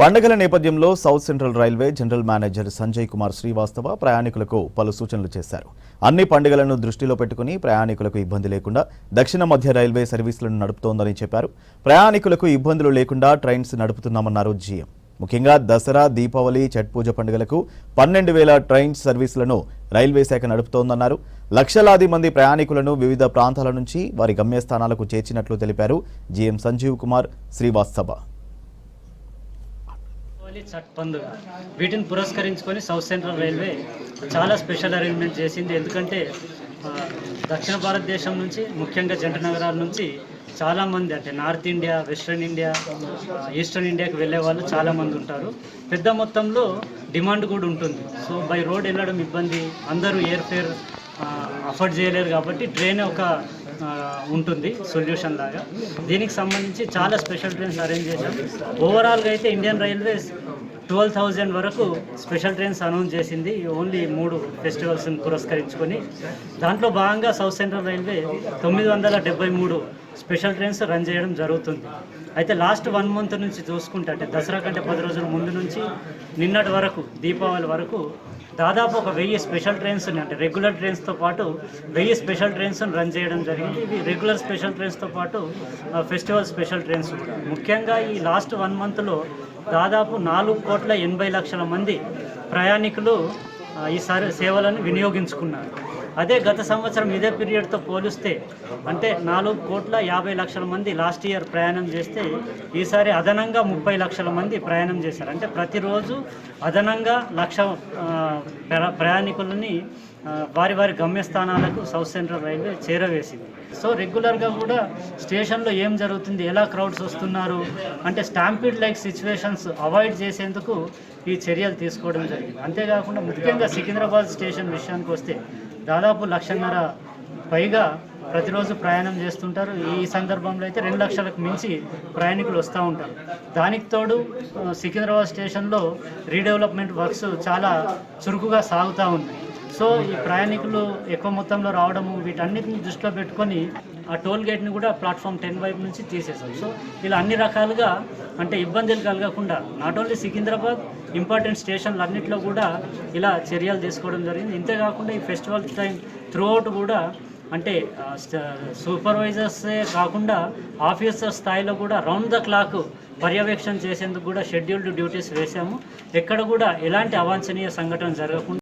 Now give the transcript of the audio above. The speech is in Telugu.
పండుగల నేపథ్యంలో south central railway general manager Sanjay Kumar Srivastava ప్రయాణికులకు పలు సూచనలు చేశారు. అన్ని పండుగలను దృష్టిలో పెట్టుకుని ప్రయాణికులకు ఇబ్బంది లేకుండా దక్షిణ మధ్య రైల్వే సర్వీసులను నడుపుతోందని చెప్పారు. ప్రయాణికులకు ఇబ్బందులు లేకుండా ట్రైన్స్ నడుపుతున్నామన్నారు జీఎం. ముఖ్యంగా దసరా, దీపావళి, ఛట్ పూజ పండుగలకు 12,000 ట్రైన్స్ సర్వీసులను రైల్వే శాఖ నడుపుతోందన్నారు. లక్షలాది మంది ప్రయాణికులను వివిధ ప్రాంతాల నుంచి వారి గమ్యస్థానాలకు చేర్చినట్లు తెలిపారు జీఎం సంజీవ్ కుమార్ శ్రీవాస్తవ. ఛట్ పండుగ వీటిని పురస్కరించుకొని సౌత్ సెంట్రల్ రైల్వే చాలా స్పెషల్ అరేంజ్మెంట్ చేసింది. ఎందుకంటే దక్షిణ భారతదేశం నుంచి, ముఖ్యంగా జంట నగరాల నుంచి చాలామంది, అంటే north India, western India, eastern ఇండియాకి వెళ్ళే వాళ్ళు చాలామంది ఉంటారు. పెద్ద మొత్తంలో డిమాండ్ కూడా ఉంటుంది. సో బై రోడ్ వెళ్ళడం ఇబ్బంది, అందరూ ఎయిర్ ఫేర్ అఫోర్డ్ చేయలేరు కాబట్టి ట్రైన్ ఒక ఉంటుంది సొల్యూషన్ లాగా. దీనికి సంబంధించి చాలా స్పెషల్ ట్రైన్స్ అరేంజ్ చేశాం. ఓవరాల్గా అయితే ఇండియన్ రైల్వేస్ 12,000 వరకు స్పెషల్ ట్రైన్స్ అనౌన్స్ చేసింది, ఓన్లీ 3 ఫెస్టివల్స్ని పురస్కరించుకొని. దాంట్లో భాగంగా south central railway 973 special trains run చేయడం జరుగుతుంది. అయితే లాస్ట్ 1 మంత్ నుంచి చూసుకుంటే, అంటే దసరా కంటే 10 రోజుల ముందు నుంచి నిన్నటి వరకు, దీపావళి వరకు దాదాపు ఒక 1000 స్పెషల్ ట్రైన్స్ని, అంటే రెగ్యులర్ ట్రైన్స్తో పాటు 1000 స్పెషల్ ట్రైన్స్ని రన్ చేయడం జరిగింది. ఇవి రెగ్యులర్ స్పెషల్ ట్రైన్స్తో పాటు ఫెస్టివల్ స్పెషల్ ట్రైన్స్. ముఖ్యంగా ఈ లాస్ట్ 1 మంత్లో దాదాపు 4,80,00,000 మంది ప్రయాణికులు ఈ సేవలను వినియోగించుకున్నారు. అదే గత సంవత్సరం ఇదే పీరియడ్తో పోలిస్తే, అంటే 4,50,00,000 మంది లాస్ట్ ఇయర్ ప్రయాణం చేస్తే, ఈసారి అదనంగా 30 లక్షల మంది ప్రయాణం చేశారు. అంటే ప్రతిరోజు అదనంగా 1,00,000 ప్రయాణికులని వారి వారి గమ్యస్థానాలకు సౌత్ సెంట్రల్ రైల్వే చేరవేసింది. సో రెగ్యులర్గా కూడా స్టేషన్లో ఏం జరుగుతుంది, ఎలా క్రౌడ్స్ వస్తున్నారు, అంటే స్టాంపీడ్ లైక్ సిచ్యువేషన్స్ అవాయిడ్ చేసేందుకు ఈ చర్యలు తీసుకోవడం జరిగింది. అంతేకాకుండా ముఖ్యంగా సికింద్రాబాద్ స్టేషన్ విషయానికి వస్తే దాదాపు 1,50,000 పైగా ప్రతిరోజు ప్రయాణం చేస్తుంటారు. ఈ సందర్భంలో అయితే 2 లక్షలకు మించి ప్రయాణికులు వస్తూ ఉంటారు. దానికి తోడు సికింద్రాబాద్ స్టేషన్లో రీడెవలప్మెంట్ వర్క్స్ చాలా చురుకుగా సాగుతూ ఉన్నాయి. సో ఈ ప్రయాణికులు ఎక్కువ మొత్తంలో రావడము, వీటన్నిటిని దృష్టిలో పెట్టుకొని ఆ టోల్ గేట్ని కూడా ప్లాట్ఫామ్ 10 వైపు నుంచి తీసేశారు. సో ఇలా అన్ని రకాలుగా, అంటే ఇబ్బందులు కలగకుండా నాట్ ఓన్లీ సికింద్రాబాద్, ఇంపార్టెంట్ స్టేషన్లు అన్నింటిలో కూడా ఇలా చర్యలు తీసుకోవడం జరిగింది. ఇంతేకాకుండా ఈ ఫెస్టివల్ టైం త్రూఅవుట్ కూడా, అంటే సూపర్వైజర్సే కాకుండా ఆఫీసర్ స్థాయిలో కూడా రౌండ్ ద క్లాక్ పర్యవేక్షణ చేసేందుకు కూడా షెడ్యూల్డ్ డ్యూటీస్ వేసాము. ఎక్కడ కూడా ఎలాంటి అవాంఛనీయ సంఘటన జరగకుండా